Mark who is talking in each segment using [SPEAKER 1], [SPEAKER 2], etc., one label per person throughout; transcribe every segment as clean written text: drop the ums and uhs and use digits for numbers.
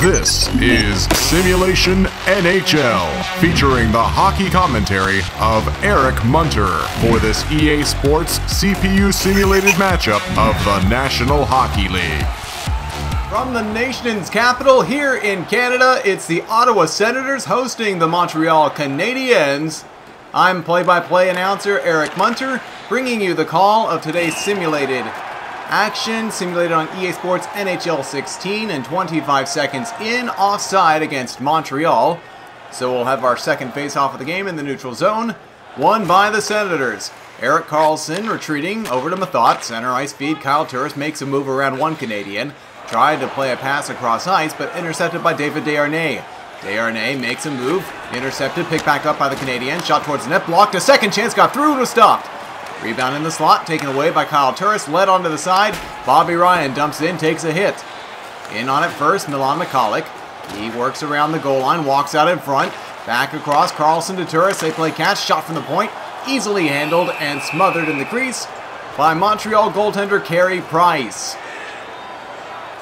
[SPEAKER 1] This is Simulation NHL, featuring the hockey commentary of Eric Munter for this EA Sports CPU-simulated matchup of the National Hockey League.
[SPEAKER 2] From the nation's capital here in Canada, it's the Ottawa Senators hosting the Montreal Canadiens. I'm play-by-play announcer Eric Munter, bringing you the call of today's simulated action, simulated on EA Sports NHL 16 and 25 seconds in offside against Montreal. So we'll have our second face-off of the game in the neutral zone, won by the Senators. Erik Karlsson retreating over to Methot, center ice feed. Kyle Turris makes a move around one Canadian. Tried to play a pass across ice, but intercepted by David Desharnais. Desharnais makes a move, intercepted, picked back up by the Canadiens. Shot towards the net, blocked, a second chance, got through, was stopped. Rebound in the slot, taken away by Kyle Turris, led onto the side. Bobby Ryan dumps in, takes a hit. In on it first, Milan Mikalik. He works around the goal line, walks out in front. Back across, Karlsson to Turris. They play catch, shot from the point. Easily handled and smothered in the crease by Montreal goaltender Carey Price.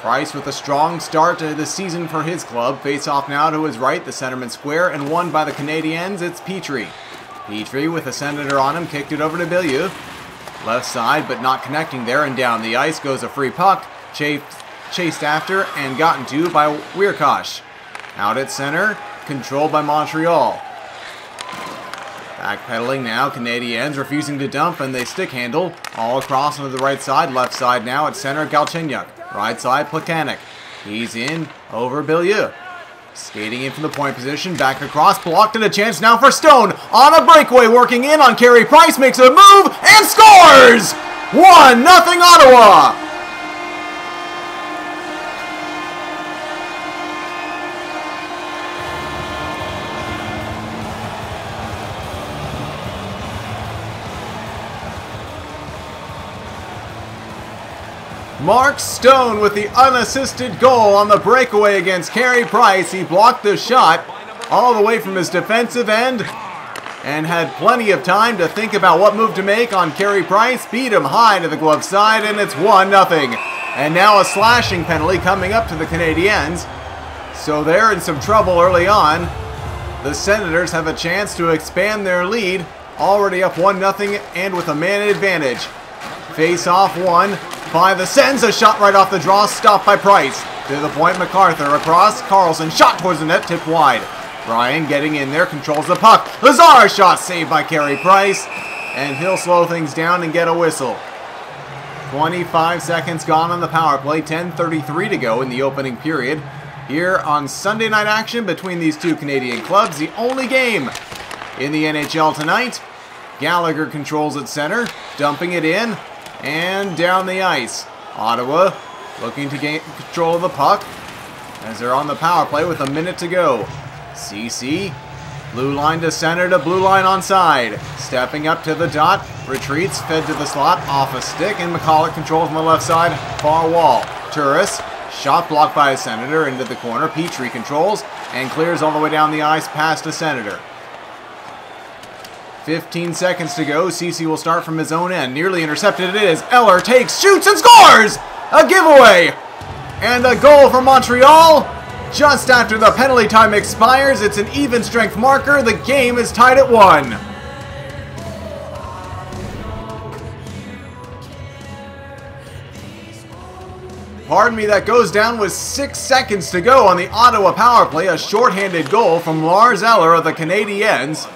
[SPEAKER 2] Price with a strong start to the season for his club. Face off now to his right, the centerman square, and won by the Canadiens. It's Petrie. Petrie with a Senator on him, kicked it over to Beaulieu. Left side, but not connecting there, and down the ice goes a free puck. Chased after and gotten to by Wierkosh. Out at center, controlled by Montreal. Backpedaling now, Canadiens refusing to dump, and they stick handle. All across onto the right side, left side now at center, Galchenyuk. Right side, Plekanec. He's in over Beaulieu. Skating in from the point position, back across, blocked, and a chance now for Stone. On a breakaway, working in on Carey Price, makes a move, and scores! 1-0 Ottawa! Mark Stone with the unassisted goal on the breakaway against Carey Price. He blocked the shot all the way from his defensive end and had plenty of time to think about what move to make on Carey Price. Beat him high to the glove side, and it's 1-0. And now a slashing penalty coming up to the Canadiens. So they're in some trouble early on. The Senators have a chance to expand their lead, already up 1-0 and with a man advantage. Face off one by the Sens, a shot right off the draw, stopped by Price. To the point, MacArthur across, Karlsson, shot towards the net, tipped wide. Ryan getting in there, controls the puck. Lazar shot saved by Carey Price, and he'll slow things down and get a whistle. 25 seconds gone on the power play, 10:33 to go in the opening period. Here on Sunday night action between these two Canadian clubs, the only game in the NHL tonight. Gallagher controls at center, dumping it in and down the ice. Ottawa looking to gain control of the puck as they're on the power play with a minute to go. CC, blue line to center to blue line onside. Stepping up to the dot, retreats, fed to the slot, off a stick, and McCulloch controls on the left side, far wall. Turris, shot blocked by a Senator into the corner. Petrie controls and clears all the way down the ice past a Senator. 15 seconds to go. CC will start from his own end. Nearly intercepted it is. Eller takes, shoots, and scores! A giveaway! And a goal for Montreal. Just after the penalty time expires, it's an even strength marker. The game is tied at 1. Pardon me, that goes down with 6 seconds to go on the Ottawa power play. A shorthanded goal from Lars Eller of the Canadiens.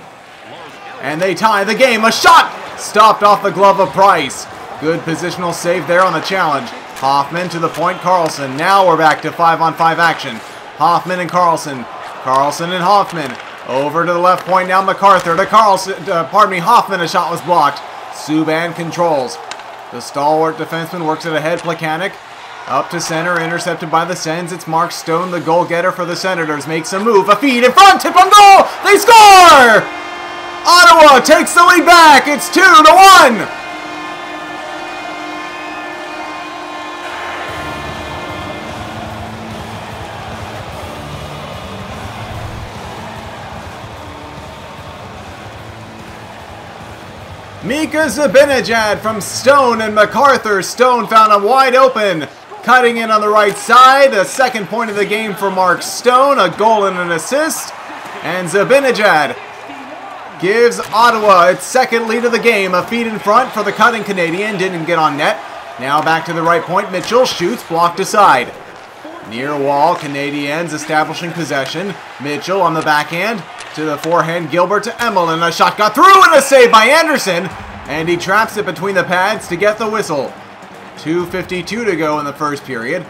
[SPEAKER 2] And they tie the game. A shot stopped off the glove of Price. Good positional save there on the challenge. Hoffman to the point, Karlsson. Now we're back to 5-on-5 action. Hoffman and Karlsson. Karlsson and Hoffman. Over to the left point now, MacArthur to Hoffman. A shot was blocked. Subban controls. The stalwart defenseman works it ahead. Plekanec up to center, intercepted by the Sens. It's Mark Stone, the goal-getter for the Senators. Makes a move, a feed in front, tip on goal! They score! Ottawa takes the lead back. It's 2-1. Mika Zibanejad from Stone and MacArthur. Stone found him wide open. Cutting in on the right side, the second point of the game for Mark Stone, a goal and an assist. And Zibanejad gives Ottawa its second lead of the game. A feed in front for the cutting Canadian, didn't get on net. Now back to the right point, Mitchell shoots, blocked aside. Near wall, Canadiens establishing possession. Mitchell on the backhand, to the forehand, Gilbert to Emelin. A shot got through and a save by Anderson. And he traps it between the pads to get the whistle. 2:52 to go in the first period.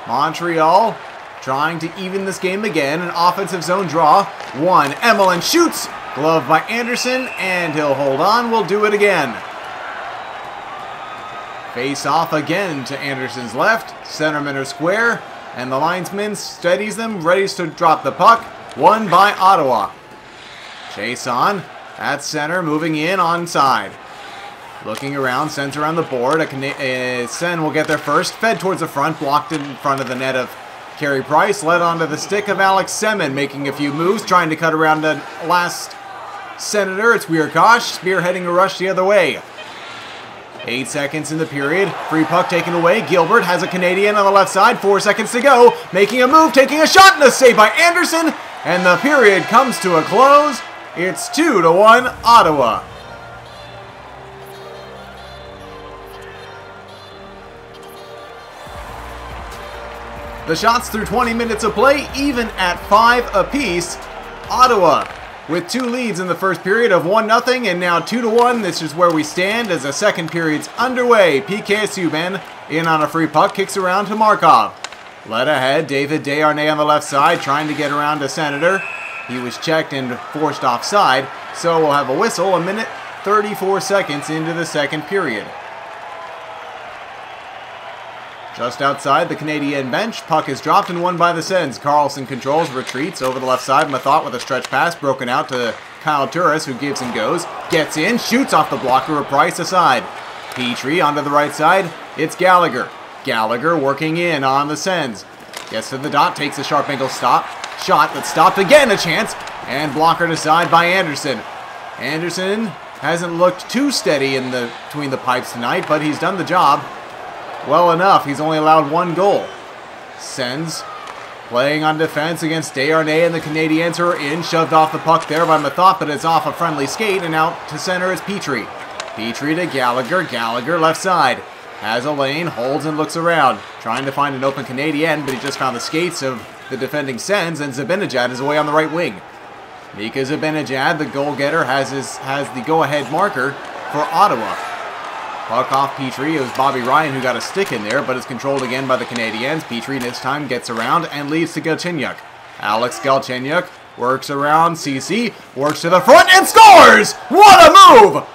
[SPEAKER 2] Montreal trying to even this game again. An offensive zone draw. One. Emelin shoots. Glove by Anderson, and he'll hold on. We'll do it again. Face off again to Anderson's left. Centermen are square, and the linesman steadies them, ready to drop the puck. Won by Ottawa. Chase on at center, moving in onside. Looking around, sends around the board. Sen will get there first. Fed towards the front, blocked in front of the net of Carey Price. Led onto the stick of Alex Semin, making a few moves, trying to cut around the last Senator. It's Weirkosh, spearheading a rush the other way. 8 seconds in the period. Free puck taken away. Gilbert has a Canadian on the left side. 4 seconds to go. Making a move, taking a shot, and a save by Anderson. And the period comes to a close. It's 2-1 Ottawa. The shots through 20 minutes of play, even at 5 apiece. Ottawa with 2 leads in the first period of 1-0 and now 2-1. This is where we stand as the second period's underway. PK Subban in on a free puck, kicks around to Markov. Led ahead, David Desharnais on the left side, trying to get around to Senator. He was checked and forced offside, so we'll have a whistle 1 minute 34 seconds into the second period. Just outside the Canadian bench, puck is dropped and won by the Sens. Carlson controls, retreats over the left side. Mathot with a stretch pass, broken out to Kyle Turris, who gives and goes. Gets in, shoots off the blocker of Price aside. Petrie onto the right side, it's Gallagher. Gallagher working in on the Sens. Gets to the dot, takes a sharp angle stop. Shot that stopped again, a chance. And blockered aside by Anderson. Anderson hasn't looked too steady in between the pipes tonight, but he's done the job well enough. He's only allowed 1 goal. Sens playing on defense against Desharnais, and the Canadiens are in. Shoved off the puck there by Mathot, but it's off a friendly skate, and out to center is Petrie. Petrie to Gallagher. Gallagher left side. Has a lane, holds and looks around. Trying to find an open Canadien, but he just found the skates of the defending Sens, and Zibanejad is away on the right wing. Mika Zibanejad, the goal-getter, has the go-ahead marker for Ottawa. Puck off Petrie. It was Bobby Ryan who got a stick in there, but is controlled again by the Canadiens. Petrie this time gets around and leads to Galchenyuk. Alex Galchenyuk works around. CC works to the front and scores! What a move!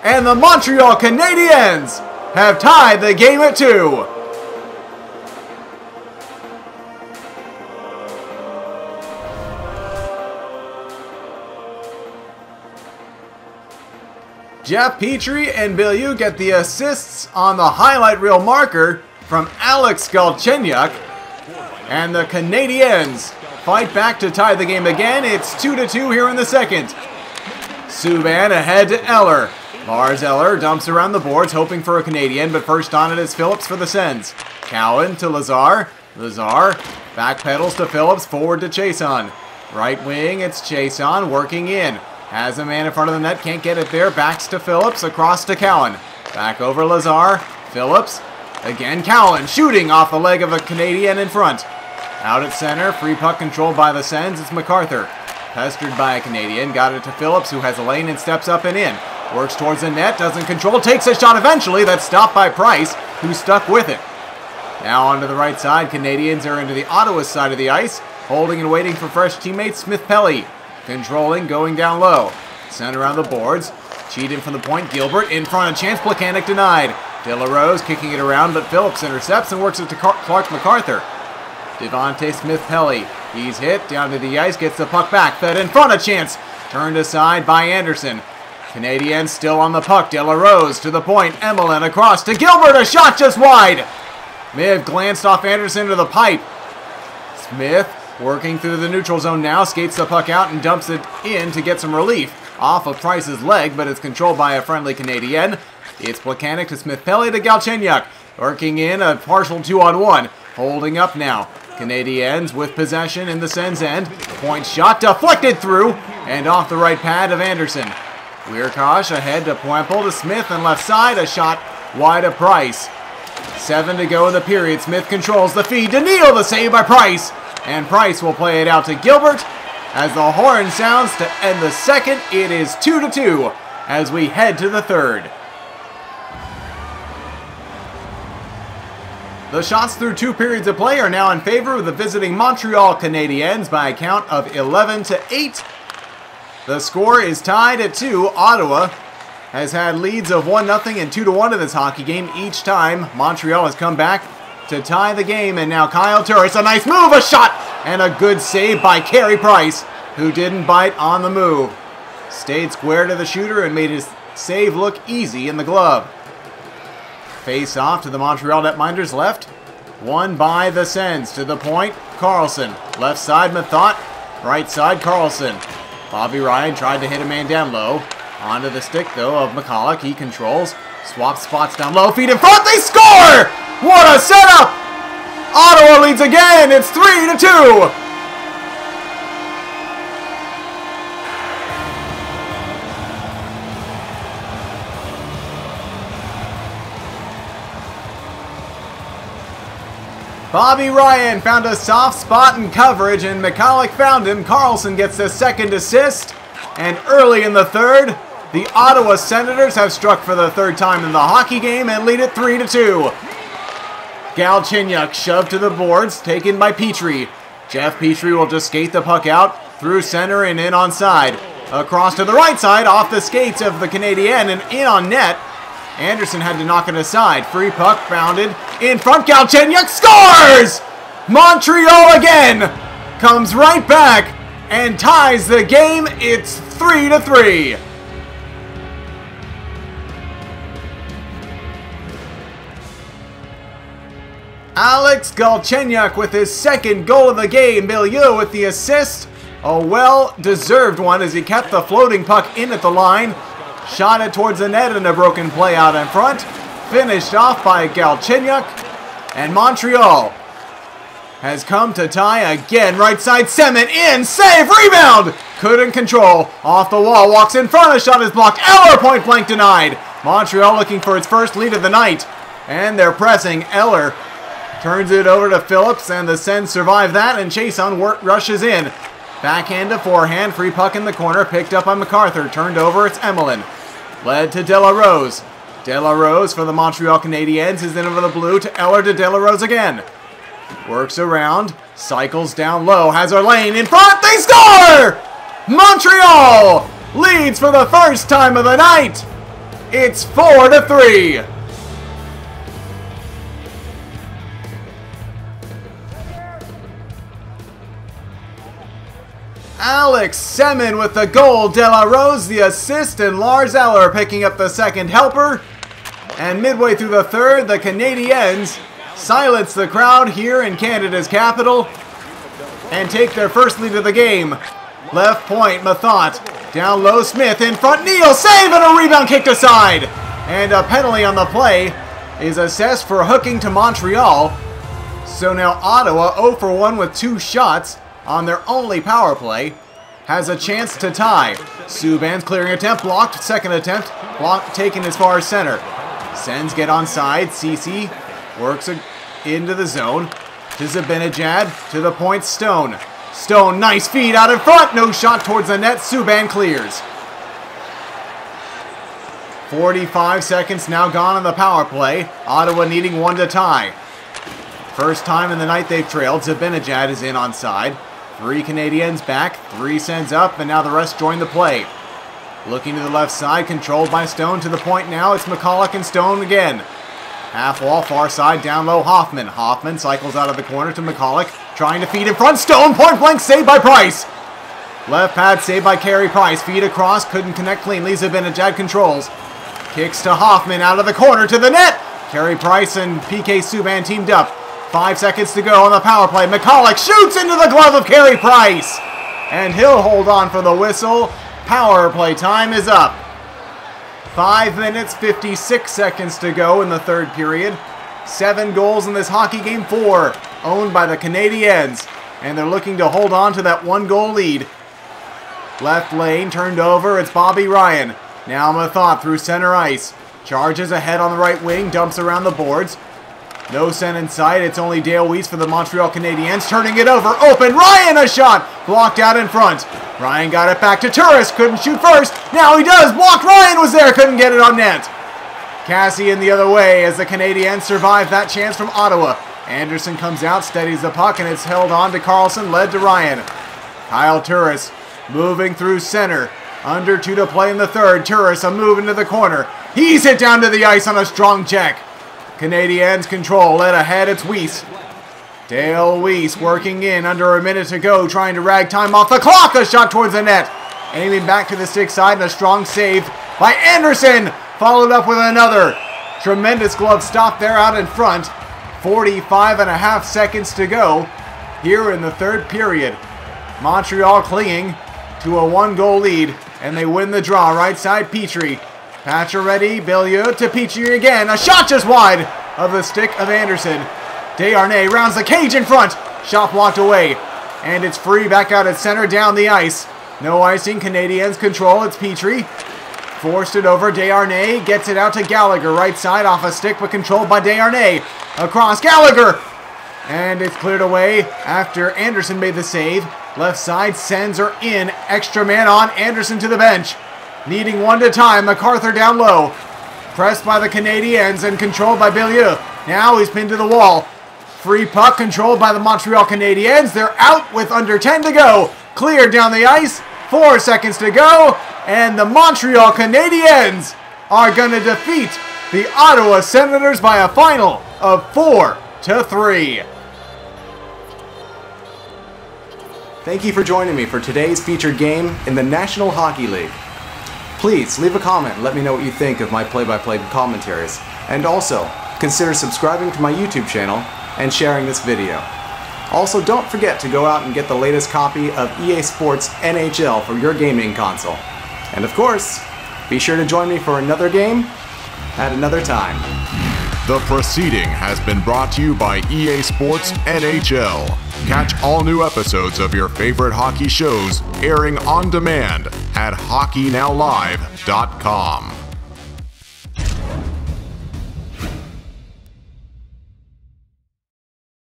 [SPEAKER 2] And the Montreal Canadiens have tied the game at 2. Jeff Petrie and Bilyeu get the assists on the highlight reel marker from Alex Galchenyuk. And the Canadiens fight back to tie the game again. It's 2-2 here in the second. Subban ahead to Eller. Lars Eller dumps around the boards, hoping for a Canadian, but first on it is Phillips for the Sens. Cowan to Lazar. Lazar backpedals to Phillips, forward to Chason. Right wing, it's Chason working in. Has a man in front of the net, can't get it there. Backs to Phillips, across to Cowan. Back over Lazar. Phillips. Again Cowan, shooting off the leg of a Canadian in front. Out at center, free puck controlled by the Sens. It's MacArthur. Pestered by a Canadian, got it to Phillips, who has a lane and steps up and in. Works towards the net, doesn't control, takes a shot eventually. That's stopped by Price, who stuck with it. Now onto the right side, Canadiens are into the Ottawa side of the ice. Holding and waiting for fresh teammates, Smith-Pelly. Controlling, going down low. Sent around the boards. Cheated from the point. Gilbert in front of chance. Plekanec denied. De La Rose kicking it around, but Phillips intercepts and works it to Clark MacArthur. Devontae Smith-Pelly. He's hit. Down to the ice. Gets the puck back. Fed in front of chance. Turned aside by Anderson. Canadiens still on the puck. De La Rose to the point. Emelin across to Gilbert. A shot just wide. May have glanced off Anderson to the pipe. Smith working through the neutral zone now, skates the puck out and dumps it in to get some relief off of Price's leg, but it's controlled by a friendly Canadian. It's Plekanec to Smith-Pelly to Galchenyuk. Working in a partial 2-on-1. Holding up now. Canadiens with possession in the Sens end. Point shot deflected through and off the right pad of Anderson. Weirkosh ahead to Puempel to Smith and left side. A shot wide of Price. 7 to go in the period. Smith controls the feed to Neal. The save by Price. And Price will play it out to Gilbert. As the horn sounds to end the second, it is 2-2 as we head to the third. The shots through 2 periods of play are now in favor of the visiting Montreal Canadiens by a count of 11-8. The score is tied at 2. Ottawa has had leads of 1-0 and 2-1 in this hockey game each time. Montreal has come back to tie the game, and now Kyle Turris, a nice move, a shot, and a good save by Carey Price, who didn't bite on the move. Stayed square to the shooter and made his save look easy in the glove. Face off to the Montreal netminders left. Won by the Sens to the point. Carlson. Left side Mathot. Right side Carlson. Bobby Ryan tried to hit a man down low. Onto the stick though of McCulloch. He controls. Swaps spots down low. Feet in front. They score! What a setup! Ottawa leads again. It's 3-2. Bobby Ryan found a soft spot in coverage, and McCulloch found him. Carlson gets the second assist, and early in the third, the Ottawa Senators have struck for the third time in the hockey game and lead it 3-2. Galchenyuk shoved to the boards, taken by Petrie. Jeff Petrie will just skate the puck out through center and in on side. Across to the right side, off the skates of the Canadien and in on net. Anderson had to knock it aside. Free puck bounded in front. Galchenyuk scores! Montreal again comes right back and ties the game. It's 3-3. Alex Galchenyuk with his second goal of the game. Milieu with the assist. A well-deserved one as he kept the floating puck in at the line. Shot it towards the net and a broken play out in front. Finished off by Galchenyuk. And Montreal has come to tie again. Right side, Semin in. Save, rebound. Couldn't control. Off the wall, walks in front. A shot is blocked. Eller point blank denied. Montreal looking for its first lead of the night. And they're pressing. Eller turns it over to Phillips. And the Sens survive that. And Chason rushes in. Backhand to forehand. Free puck in the corner. Picked up by MacArthur. Turned over. It's Emelin. Led to De La Rose. De La Rose for the Montreal Canadiens is in over the blue to Eller to De La Rose again. Works around. Cycles down low. Has her lane in front. They score! Montreal leads for the first time of the night. It's 4-3. Alex Semin with the goal, De La Rose the assist, and Lars Eller picking up the second helper. And midway through the third, the Canadiens silence the crowd here in Canada's capital and take their first lead of the game. Left point, Mathot. Down low, Smith. In front, Neal. Save and a rebound kicked aside. And a penalty on the play is assessed for hooking to Montreal. So now Ottawa 0 for 1 with 2 shots on their only power play, has a chance to tie. Subban's clearing attempt, blocked. Second attempt, blocked, taken as far as center. Sens get on side. Ceci works into the zone. To Zibanejad, to the point, Stone. Stone, nice feed out in front. No shot towards the net. Subban clears. 45 seconds now gone on the power play. Ottawa needing 1 to tie. First time in the night they've trailed. Zibanejad is in on side. 3 Canadiens back, 3 Sens up, and now the rest join the play. Looking to the left side, controlled by Stone to the point now. It's McCulloch and Stone again. Half wall, far side, down low, Hoffman. Hoffman cycles out of the corner to McCulloch, trying to feed in front. Stone, point blank, saved by Price. Left pad, saved by Carey Price. Feed across, couldn't connect cleanly. Zibanejad controls. Kicks to Hoffman, out of the corner to the net. Carey Price and PK Subban teamed up. 5 seconds to go on the power play. McCulloch shoots into the glove of Carey Price. And he'll hold on for the whistle. Power play time is up. 5 minutes, 56 seconds to go in the third period. 7 goals in this hockey game, 4 owned by the Canadiens. And they're looking to hold on to that 1-goal lead. Left lane turned over, it's Bobby Ryan. Now Mathot through center ice. Charges ahead on the right wing, dumps around the boards. No send in sight, it's only Dale Weiss for the Montreal Canadiens, turning it over, open, Ryan a shot, blocked out in front. Ryan got it back to Turris, couldn't shoot first, now he does, blocked, Ryan was there, couldn't get it on net. Cassian the other way as the Canadiens survive that chance from Ottawa. Anderson comes out, steadies the puck, and it's held on to Carlson, led to Ryan. Kyle Turris moving through center, under 2 to play in the third, Turris a move into the corner. He's hit down to the ice on a strong check. Canadiens control, led ahead, it's Weiss. Dale Weiss working in, under a minute to go, trying to rag time off the clock, a shot towards the net. Aiming back to the stick side, and a strong save by Anderson, followed up with another. Tremendous glove stop there out in front. 45.5 seconds to go here in the third period. Montreal clinging to a 1-goal lead, and they win the draw. Right side, Petrie. Pacioretty, Beaulieu to Petrie again. A shot just wide of the stick of Anderson. Desharnais rounds the cage in front. Shot blocked away. And it's free back out at center down the ice. No icing. Canadiens control. It's Petrie. Forced it over. Desharnais gets it out to Gallagher. Right side off a stick but controlled by Desharnais. Across Gallagher. And it's cleared away after Anderson made the save. Left side sends her in. Extra man on. Anderson to the bench. Needing 1 to time, MacArthur down low. Pressed by the Canadiens and controlled by Beaulieu. Now he's pinned to the wall. Free puck controlled by the Montreal Canadiens. They're out with under 10 to go. Cleared down the ice. 4 seconds to go. And the Montreal Canadiens are going to defeat the Ottawa Senators by a final of 4-3. Thank you for joining me for today's featured game in the National Hockey League. Please leave a comment and let me know what you think of my play-by-play commentaries. And also, consider subscribing to my YouTube channel and sharing this video. Also, don't forget to go out and get the latest copy of EA Sports NHL for your gaming console. And of course, be sure to join me for another game at another time.
[SPEAKER 1] The proceeding has been brought to you by EA Sports NHL. Catch all new episodes of your favorite hockey shows airing on demand at HockeyNowLive.com.